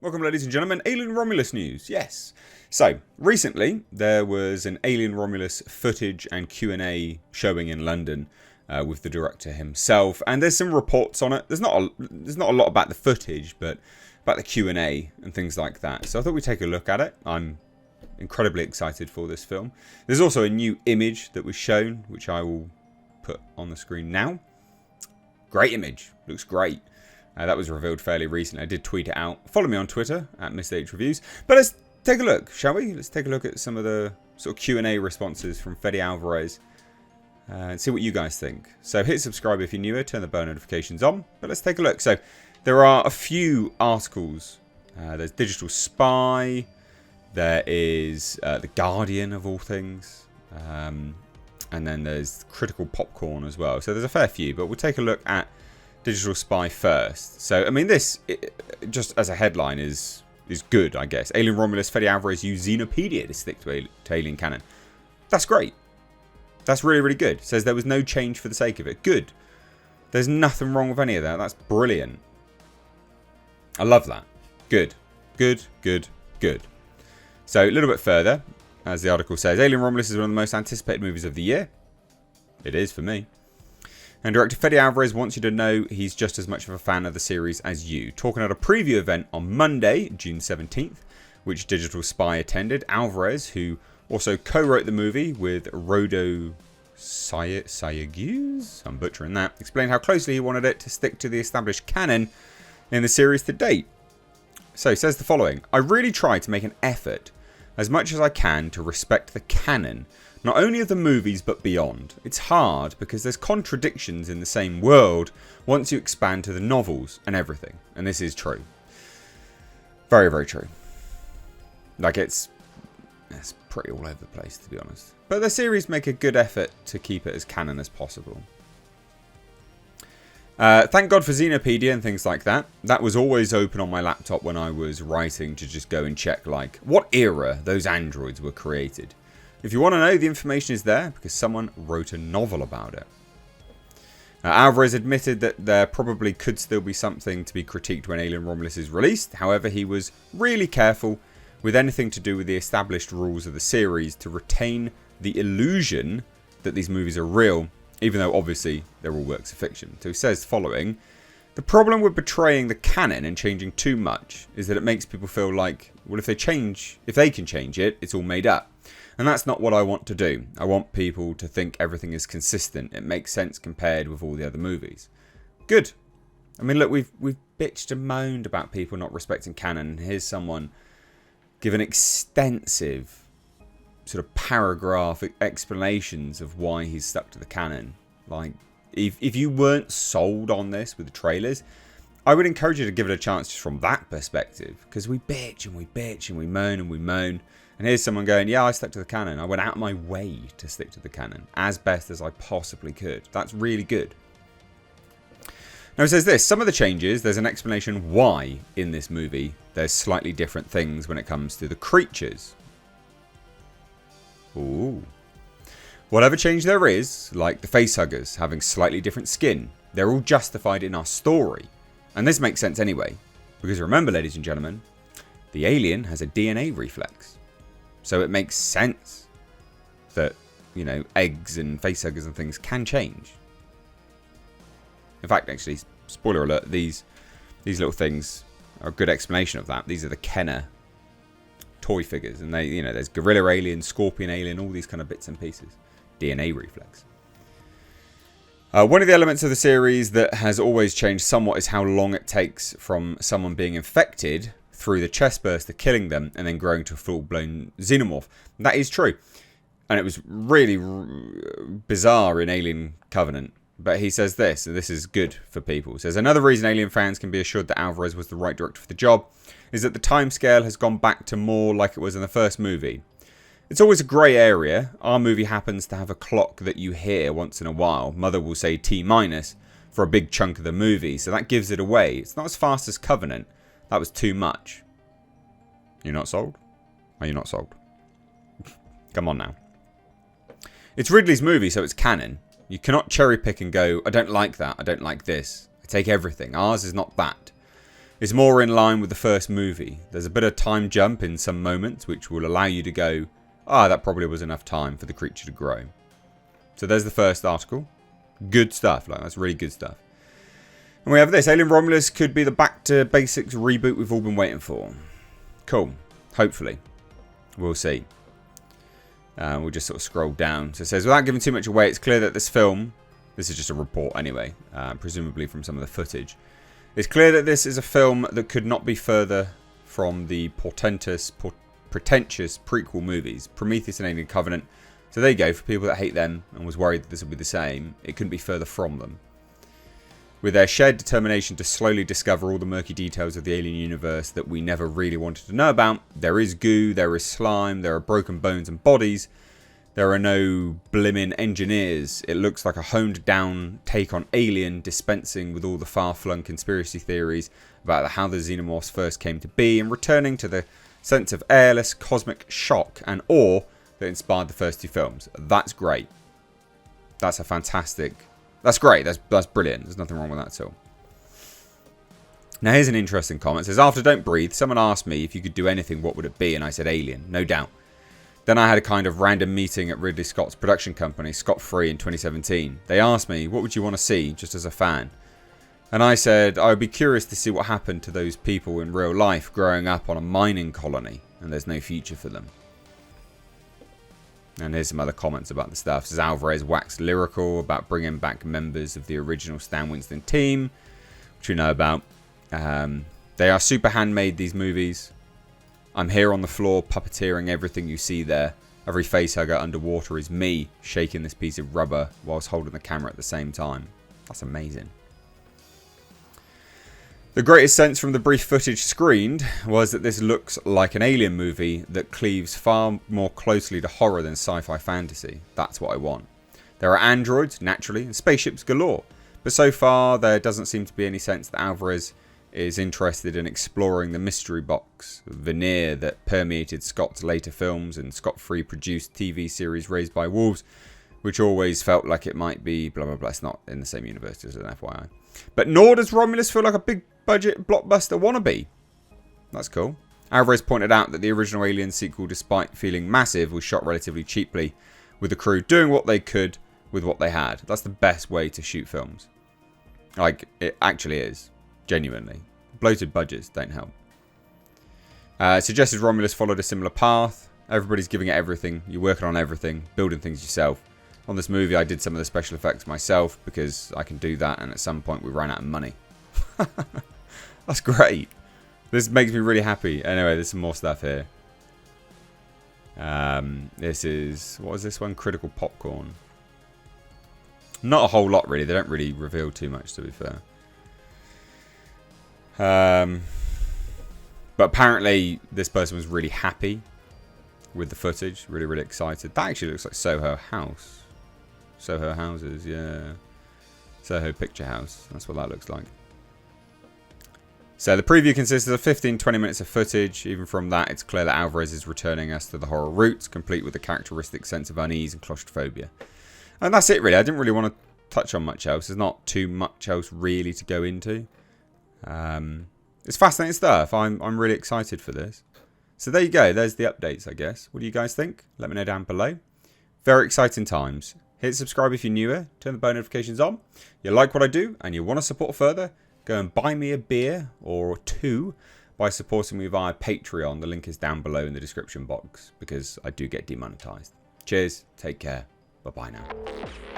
Welcome, ladies and gentlemen, Alien Romulus news. Yes. So, recently, there was an Alien Romulus footage and Q&A showing in London with the director himself. And there's some reports on it. There's not a lot about the footage, but about the Q&A and things like that. So I thought we'd take a look at it. I'm incredibly excited for this film. There's also a new image that was shown, which I will put on the screen now. Great image. Looks great. That was revealed fairly recently. I did tweet it out. Follow me on Twitter at MrH But let's take a look, shall we? Let's take a look at some of the sort of Q&A responses from Fede Alvarez and see what you guys think. So hit subscribe if you're newer, turn the bell notifications on. But let's take a look. So there are a few articles. There's Digital Spy. There is The Guardian of all things. And then there's Critical Popcorn as well. So there's a fair few, but we'll take a look at Digital Spy first. So, I mean, this, just as a headline, is good, I guess. Alien Romulus, Fede Alvarez use Xenopedia to stick to Alien Canon. That's great. That's really, really good. Says there was no change for the sake of it. Good. There's nothing wrong with any of that. That's brilliant. I love that. Good. Good, good, good. So, a little bit further, as the article says, Alien Romulus is one of the most anticipated movies of the year. It is for me. And director Fede Alvarez wants you to know he's just as much of a fan of the series as you. Talking at a preview event on Monday, June 17th, which Digital Spy attended, Alvarez, who also co-wrote the movie with Rodo Sayaguz, I'm butchering that, explained how closely he wanted it to stick to the established canon in the series to date. So he says the following: I really try to make an effort, as much as I can, to respect the canon, not only of the movies but beyond. It's hard because there's contradictions in the same world once you expand to the novels and everything. And this is true. Very, very true. Like it's pretty all over the place, to be honest. But the series make a good effort to keep it as canon as possible. Thank God for Xenopedia and things like that. That was always open on my laptop when I was writing to just go and check like what era those androids were created. If you want to know, the information is there because someone wrote a novel about it. Alvarez admitted that there probably could still be something to be critiqued when Alien Romulus is released. However, he was really careful with anything to do with the established rules of the series to retain the illusion that these movies are real, even though obviously they're all works of fiction. So he says the following: the problem with betraying the canon and changing too much is that it makes people feel like, well, if they can change it, it's all made up. And that's not what I want to do. I want people to think everything is consistent. It makes sense compared with all the other movies. Good. I mean, look, we've bitched and moaned about people not respecting canon. Here's someone giving extensive sort of paragraph explanations of why he's stuck to the canon. Like, if you weren't sold on this with the trailers, I would encourage you to give it a chance just from that perspective. Because we bitch and we bitch and we moan and we moan. And here's someone going, yeah, I stuck to the canon. I went out of my way to stick to the canon as best as I possibly could. That's really good. Now it says this: some of the changes, there's an explanation why in this movie there's slightly different things when it comes to the creatures. Ooh. Whatever change there is, like the facehuggers having slightly different skin, they're all justified in our story. And this makes sense anyway. Because remember, ladies and gentlemen, the alien has a DNA reflex. So it makes sense that, you know, eggs and facehuggers and things can change. In fact, actually, spoiler alert, these little things are a good explanation of that. These are the Kenner toy figures. And they, you know, there's gorilla alien, scorpion alien, all these kind of bits and pieces. DNA reflex. One of the elements of the series that has always changed somewhat is how long it takes from someone being infected through the chest burst to killing them and then growing to a full-blown xenomorph. That is true. And it was really bizarre in Alien Covenant. But he says this, and this is good for people. He says, another reason Alien fans can be assured that Alvarez was the right director for the job is that the timescale has gone back to more like it was in the first movie. It's always a grey area. Our movie happens to have a clock that you hear once in a while. Mother will say T- for a big chunk of the movie. So that gives it away. It's not as fast as Covenant. That was too much. You're not sold? Are you not sold? Come on now. It's Ridley's movie, so it's canon. You cannot cherry pick and go, I don't like that, I don't like this. I take everything. Ours is not that. is more in line with the first movie. There's a bit of time jump in some moments, which will allow you to go, that probably was enough time for the creature to grow. So there's the first article. Good stuff. Like, that's really good stuff. And we have this. Alien Romulus could be the back to basics reboot we've all been waiting for. Cool. Hopefully. We'll see. We'll just sort of scroll down. So it says, without giving too much away, it's clear that this film, this is just a report anyway, presumably from some of the footage. It's clear that this is a film that could not be further from the pretentious prequel movies, Prometheus and Alien Covenant. So there you go, for people that hate them and was worried that this would be the same, it couldn't be further from them. With their shared determination to slowly discover all the murky details of the alien universe that we never really wanted to know about, there is goo, there is slime, there are broken bones and bodies, there are no blimmin' engineers. It looks like a honed down take on Alien, dispensing with all the far-flung conspiracy theories about how the xenomorphs first came to be and returning to the sense of airless cosmic shock and awe that inspired the first two films. That's great. That's a fantastic... That's great. That's brilliant. There's nothing wrong with that at all. Now here's an interesting comment. It says, after Don't Breathe, someone asked me if you could do anything, what would it be? And I said Alien, no doubt. Then I had a kind of random meeting at Ridley Scott's production company, Scott Free, in 2017. They asked me, what would you want to see, just as a fan? And I said, I would be curious to see what happened to those people in real life growing up on a mining colony, and there's no future for them. And here's some other comments about the stuff. It says Alvarez waxed lyrical about bringing back members of the original Stan Winston team, which we know about. They are super handmade, these movies. I'm here on the floor puppeteering everything you see there. Every facehugger underwater is me shaking this piece of rubber whilst holding the camera at the same time. That's amazing. The greatest sense from the brief footage screened was that this looks like an Alien movie that cleaves far more closely to horror than sci-fi fantasy. That's what I want. There are androids, naturally, and spaceships galore. But so far, there doesn't seem to be any sense that Alvarez is interested in exploring the mystery box veneer that permeated Scott's later films and Scott-Free produced TV series Raised by Wolves, which always felt like it might be blah blah blah. It's not in the same universe, as an FYI. But nor does Romulus feel like a big budget blockbuster wannabe. That's cool. Alvarez pointed out that the original Alien sequel, despite feeling massive, was shot relatively cheaply, with the crew doing what they could with what they had. That's the best way to shoot films. Like, it actually is. Genuinely. Bloated budgets don't help. Suggested Romulus followed a similar path. Everybody's giving it everything. You're working on everything. Building things yourself. On this movie, I did some of the special effects myself because I can do that, and at some point we ran out of money. That's great. This makes me really happy. Anyway, there's some more stuff here. This is... What was this one? Critical Popcorn. Not a whole lot, really. They don't really reveal too much, to be fair. But apparently this person was really happy with the footage. Really, really excited. That actually looks like Soho House. Soho Houses, yeah. Soho Picture House. That's what that looks like. So the preview consisted of 15-20 minutes of footage. Even from that, it's clear that Alvarez is returning us to the horror roots, complete with a characteristic sense of unease and claustrophobia. And that's it, really. I didn't really want to touch on much else. There's not too much else really to go into. It's fascinating stuff. I'm really excited for this. So there you go. There's the updates, I guess. What do you guys think? Let me know down below. Very exciting times. Hit subscribe if you're newer. Turn the bell notifications on. You like what I do and you want to support further, go and buy me a beer or two by supporting me via Patreon. The link is down below in the description box because I do get demonetized. Cheers. Take care. Bye-bye now.